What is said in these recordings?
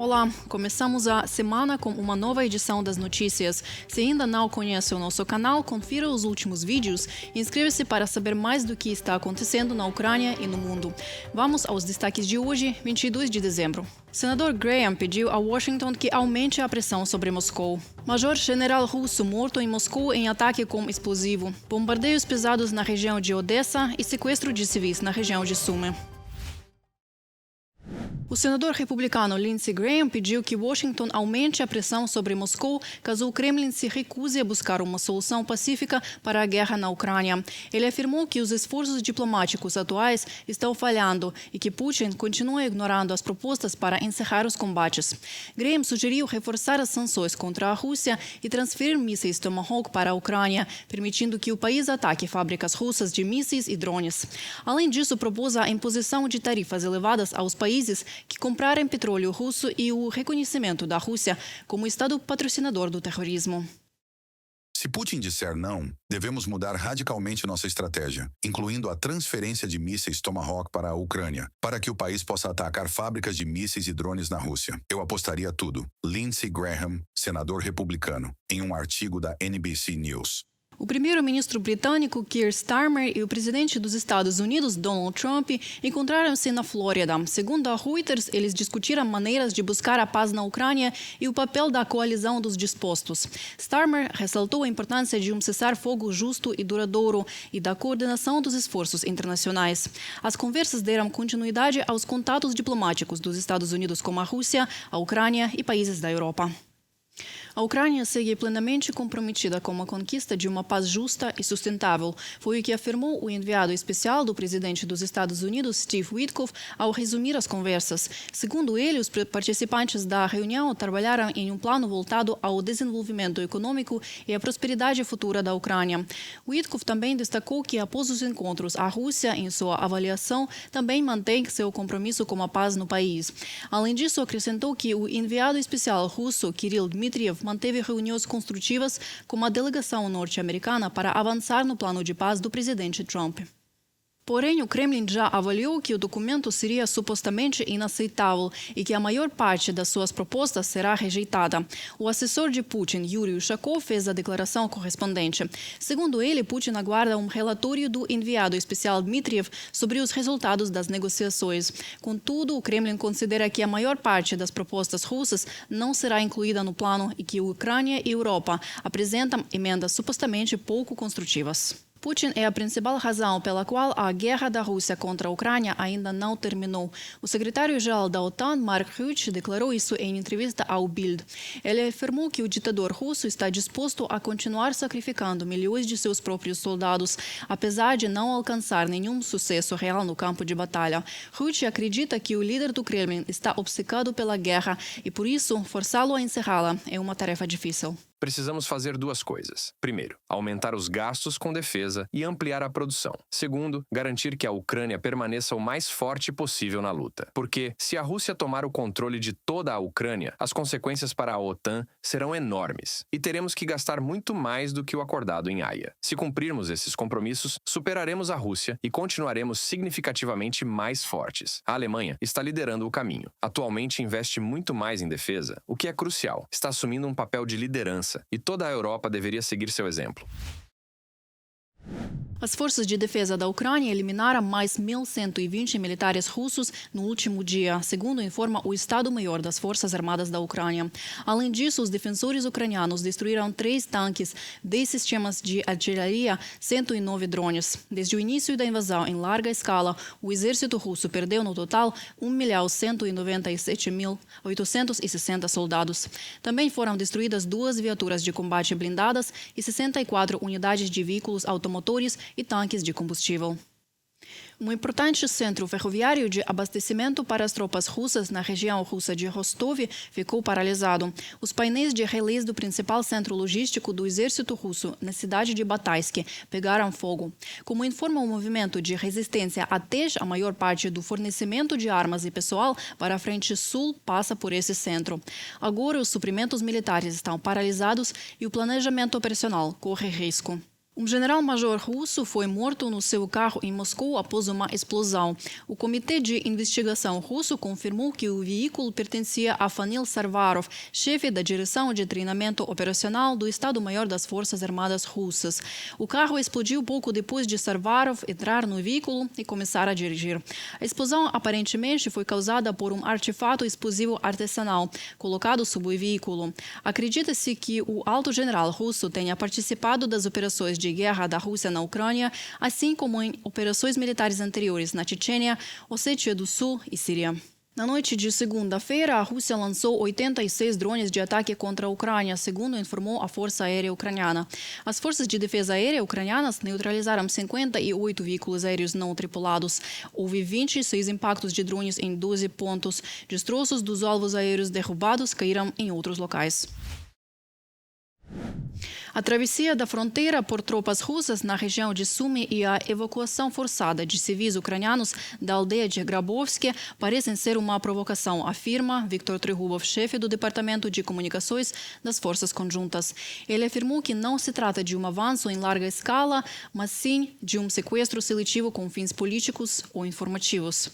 Olá, começamos a semana com uma nova edição das notícias. Se ainda não conhece o nosso canal, confira os últimos vídeos e inscreva-se para saber mais do que está acontecendo na Ucrânia e no mundo. Vamos aos destaques de hoje, 22 de dezembro. Senador Graham pediu a Washington que aumente a pressão sobre Moscou. Major-general russo morto em Moscou em ataque com explosivo. Bombardeios pesados na região de Odessa e sequestro de civis na região de Sumy. O senador republicano Lindsey Graham pediu que Washington aumente a pressão sobre Moscou caso o Kremlin se recuse a buscar uma solução pacífica para a guerra na Ucrânia. Ele afirmou que os esforços diplomáticos atuais estão falhando e que Putin continua ignorando as propostas para encerrar os combates. Graham sugeriu reforçar as sanções contra a Rússia e transferir mísseis Tomahawk para a Ucrânia, permitindo que o país ataque fábricas russas de mísseis e drones. Além disso, propôs a imposição de tarifas elevadas aos países que comprarem petróleo russo e o reconhecimento da Rússia como Estado patrocinador do terrorismo. Se Putin disser não, devemos mudar radicalmente nossa estratégia, incluindo a transferência de mísseis Tomahawk para a Ucrânia, para que o país possa atacar fábricas de mísseis e drones na Rússia. Eu apostaria tudo. Lindsey Graham, senador republicano, em um artigo da NBC News. O primeiro-ministro britânico Keir Starmer e o presidente dos Estados Unidos, Donald Trump, encontraram-se na Flórida. Segundo a Reuters, eles discutiram maneiras de buscar a paz na Ucrânia e o papel da coalizão dos dispostos. Starmer ressaltou a importância de um cessar-fogo justo e duradouro e da coordenação dos esforços internacionais. As conversas deram continuidade aos contatos diplomáticos dos Estados Unidos com a Rússia, a Ucrânia e países da Europa. A Ucrânia segue plenamente comprometida com a conquista de uma paz justa e sustentável. Foi o que afirmou o enviado especial do presidente dos Estados Unidos, Steve Witkoff, ao resumir as conversas. Segundo ele, os participantes da reunião trabalharam em um plano voltado ao desenvolvimento econômico e à prosperidade futura da Ucrânia. Witkoff também destacou que, após os encontros, a Rússia, em sua avaliação, também mantém seu compromisso com a paz no país. Além disso, acrescentou que o enviado especial russo, Kirill Dmitriev, manteve reuniões construtivas com a delegação norte-americana para avançar no plano de paz do presidente Trump. Porém, o Kremlin já avaliou que o documento seria supostamente inaceitável e que a maior parte das suas propostas será rejeitada. O assessor de Putin, Yuri Ushakov, fez a declaração correspondente. Segundo ele, Putin aguarda um relatório do enviado especial Dmitriev sobre os resultados das negociações. Contudo, o Kremlin considera que a maior parte das propostas russas não será incluída no plano e que Ucrânia e Europa apresentam emendas supostamente pouco construtivas. Putin é a principal razão pela qual a guerra da Rússia contra a Ucrânia ainda não terminou. O secretário-geral da OTAN, Mark Rutte, declarou isso em entrevista ao Bild. Ele afirmou que o ditador russo está disposto a continuar sacrificando milhões de seus próprios soldados, apesar de não alcançar nenhum sucesso real no campo de batalha. Rutte acredita que o líder do Kremlin está obcecado pela guerra e, por isso, forçá-lo a encerrá-la é uma tarefa difícil. Precisamos fazer duas coisas. Primeiro, aumentar os gastos com defesa e ampliar a produção. Segundo, garantir que a Ucrânia permaneça o mais forte possível na luta. Porque, se a Rússia tomar o controle de toda a Ucrânia, as consequências para a OTAN serão enormes e teremos que gastar muito mais do que o acordado em Haia. Se cumprirmos esses compromissos, superaremos a Rússia e continuaremos significativamente mais fortes. A Alemanha está liderando o caminho. Atualmente investe muito mais em defesa, o que é crucial. Está assumindo um papel de liderança. E toda a Europa deveria seguir seu exemplo. As forças de defesa da Ucrânia eliminaram mais 1.120 militares russos no último dia, segundo informa o Estado-Maior das Forças Armadas da Ucrânia. Além disso, os defensores ucranianos destruíram 3 tanques, 10 sistemas de artilharia, 109 drones. Desde o início da invasão em larga escala, o exército russo perdeu no total 1.197.860 soldados. Também foram destruídas 2 viaturas de combate blindadas e 64 unidades de veículos automotores e tanques de combustível. Um importante centro ferroviário de abastecimento para as tropas russas na região russa de Rostov ficou paralisado. Os painéis de relés do principal centro logístico do exército russo na cidade de Bataisk pegaram fogo. Como informa o movimento de resistência ATEJ, a maior parte do fornecimento de armas e pessoal para a frente sul passa por esse centro. Agora, os suprimentos militares estão paralisados e o planejamento operacional corre risco. Um general-major russo foi morto no seu carro em Moscou após uma explosão. O Comitê de Investigação russo confirmou que o veículo pertencia a Fanil Sarvarov, chefe da Direção de Treinamento Operacional do Estado-Maior das Forças Armadas Russas. O carro explodiu pouco depois de Sarvarov entrar no veículo e começar a dirigir. A explosão aparentemente foi causada por um artefato explosivo artesanal colocado sob o veículo. Acredita-se que o alto general russo tenha participado das operações de guerra da Rússia na Ucrânia, assim como em operações militares anteriores na Chechênia, Ossétia do Sul e Síria. Na noite de segunda-feira, a Rússia lançou 86 drones de ataque contra a Ucrânia, segundo informou a Força Aérea Ucraniana. As forças de defesa aérea ucranianas neutralizaram 58 veículos aéreos não tripulados. Houve 26 impactos de drones em 12 pontos. Destroços dos alvos aéreos derrubados caíram em outros locais. A travessia da fronteira por tropas russas na região de Sumy e a evacuação forçada de civis ucranianos da aldeia de Grabovsk parecem ser uma provocação, afirma Viktor Trygubov, chefe do Departamento de Comunicações das Forças Conjuntas. Ele afirmou que não se trata de um avanço em larga escala, mas sim de um sequestro seletivo com fins políticos ou informativos.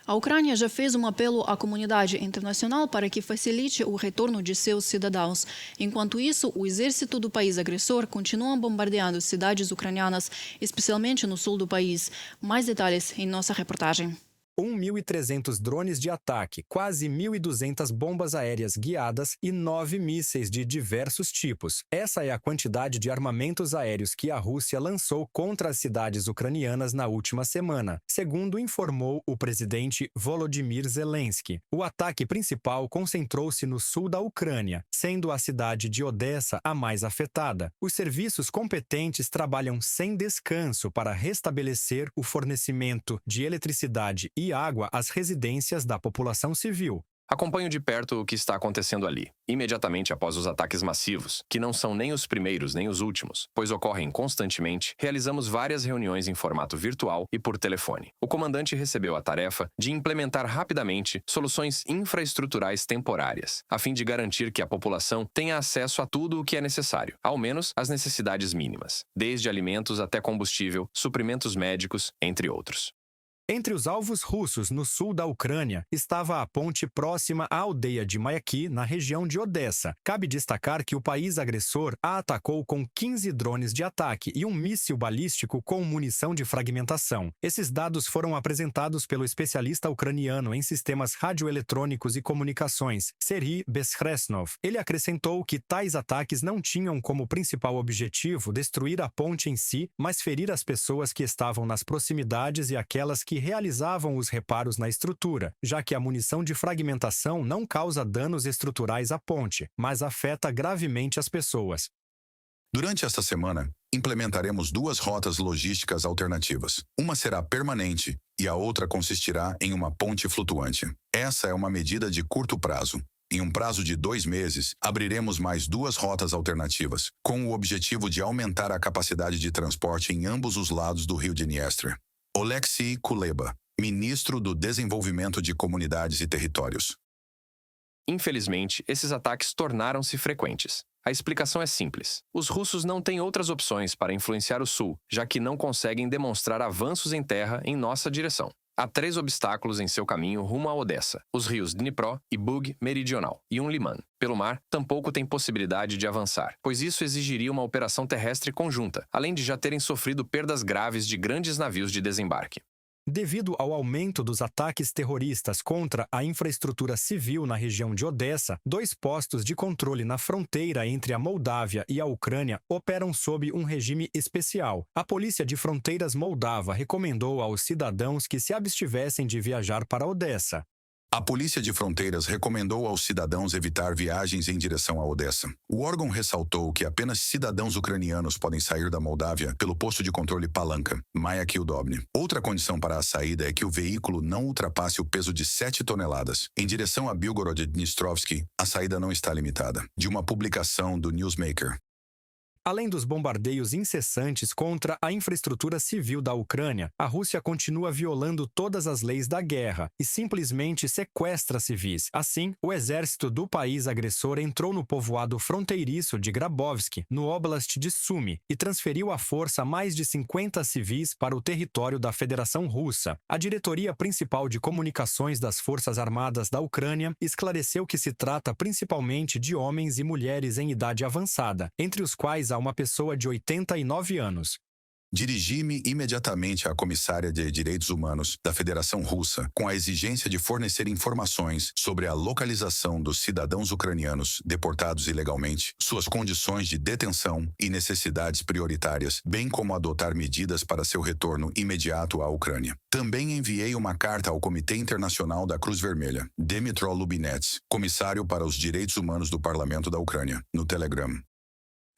A Ucrânia já fez um apelo à comunidade internacional para que facilite o retorno de seus cidadãos. Enquanto isso, o exército do país agressor continua bombardeando cidades ucranianas, especialmente no sul do país. Mais detalhes em nossa reportagem. 1.300 drones de ataque, quase 1.200 bombas aéreas guiadas e 9 mísseis de diversos tipos. Essa é a quantidade de armamentos aéreos que a Rússia lançou contra as cidades ucranianas na última semana, segundo informou o presidente Volodymyr Zelensky. O ataque principal concentrou-se no sul da Ucrânia, sendo a cidade de Odessa a mais afetada. Os serviços competentes trabalham sem descanso para restabelecer o fornecimento de eletricidade e água às residências da população civil. Acompanho de perto o que está acontecendo ali, imediatamente após os ataques massivos, que não são nem os primeiros nem os últimos, pois ocorrem constantemente. Realizamos várias reuniões em formato virtual e por telefone. O comandante recebeu a tarefa de implementar rapidamente soluções infraestruturais temporárias, a fim de garantir que a população tenha acesso a tudo o que é necessário, ao menos as necessidades mínimas, desde alimentos até combustível, suprimentos médicos, entre outros. Entre os alvos russos no sul da Ucrânia estava a ponte próxima à aldeia de Mayaki, na região de Odessa. Cabe destacar que o país agressor a atacou com 15 drones de ataque e um míssil balístico com munição de fragmentação. Esses dados foram apresentados pelo especialista ucraniano em sistemas radioeletrônicos e comunicações, Serhiy Bezkhresnov. Ele acrescentou que tais ataques não tinham como principal objetivo destruir a ponte em si, mas ferir as pessoas que estavam nas proximidades e aquelas que realizavam os reparos na estrutura, já que a munição de fragmentação não causa danos estruturais à ponte, mas afeta gravemente as pessoas. Durante esta semana, implementaremos 2 rotas logísticas alternativas. Uma será permanente e a outra consistirá em uma ponte flutuante. Essa é uma medida de curto prazo. Em um prazo de 2 meses, abriremos mais 2 rotas alternativas, com o objetivo de aumentar a capacidade de transporte em ambos os lados do rio Dniester. Oleksiy Kuleba, ministro do Desenvolvimento de Comunidades e Territórios. Infelizmente, esses ataques tornaram-se frequentes. A explicação é simples. Os russos não têm outras opções para influenciar o sul, já que não conseguem demonstrar avanços em terra em nossa direção. Há 3 obstáculos em seu caminho rumo a Odessa: os rios Dnipro e Bug Meridional, e um liman. Pelo mar, tampouco tem possibilidade de avançar, pois isso exigiria uma operação terrestre conjunta, além de já terem sofrido perdas graves de grandes navios de desembarque. Devido ao aumento dos ataques terroristas contra a infraestrutura civil na região de Odessa, 2 postos de controle na fronteira entre a Moldávia e a Ucrânia operam sob um regime especial. A Polícia de Fronteiras Moldava recomendou aos cidadãos que se abstivessem de viajar para Odessa. A Polícia de Fronteiras recomendou aos cidadãos evitar viagens em direção a Odessa. O órgão ressaltou que apenas cidadãos ucranianos podem sair da Moldávia pelo posto de controle Palanca, Mayaki Udobny. Outra condição para a saída é que o veículo não ultrapasse o peso de 7 toneladas. Em direção a Belgorod-Dnistrovsk, a saída não está limitada. De uma publicação do Newsmaker. Além dos bombardeios incessantes contra a infraestrutura civil da Ucrânia, a Rússia continua violando todas as leis da guerra e simplesmente sequestra civis. Assim, o exército do país agressor entrou no povoado fronteiriço de Grabovsk, no Oblast de Sumy, e transferiu à força mais de 50 civis para o território da Federação Russa. A diretoria principal de comunicações das Forças Armadas da Ucrânia esclareceu que se trata principalmente de homens e mulheres em idade avançada, entre os quais há uma pessoa de 89 anos. Dirigi-me imediatamente à comissária de Direitos Humanos da Federação Russa com a exigência de fornecer informações sobre a localização dos cidadãos ucranianos deportados ilegalmente, suas condições de detenção e necessidades prioritárias, bem como adotar medidas para seu retorno imediato à Ucrânia. Também enviei uma carta ao Comitê Internacional da Cruz Vermelha, Dmytro Lubinets, comissário para os Direitos Humanos do Parlamento da Ucrânia, no Telegram.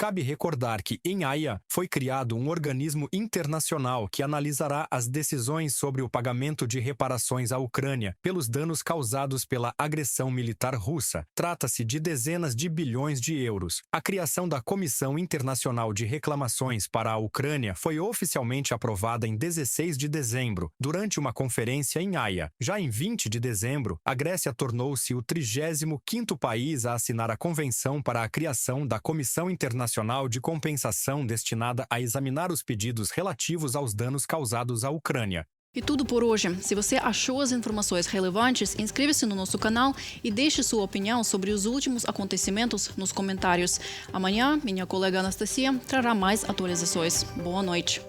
Cabe recordar que, em Haia, foi criado um organismo internacional que analisará as decisões sobre o pagamento de reparações à Ucrânia pelos danos causados pela agressão militar russa. Trata-se de dezenas de bilhões de euros. A criação da Comissão Internacional de Reclamações para a Ucrânia foi oficialmente aprovada em 16 de dezembro, durante uma conferência em Haia. Já em 20 de dezembro, a Grécia tornou-se o 35º país a assinar a Convenção para a criação da Comissão Internacional de Compensação destinada a examinar os pedidos relativos aos danos causados à Ucrânia. E tudo por hoje. Se você achou as informações relevantes, inscreva-se no nosso canal e deixe sua opinião sobre os últimos acontecimentos nos comentários. Amanhã, minha colega Anastasia trará mais atualizações. Boa noite.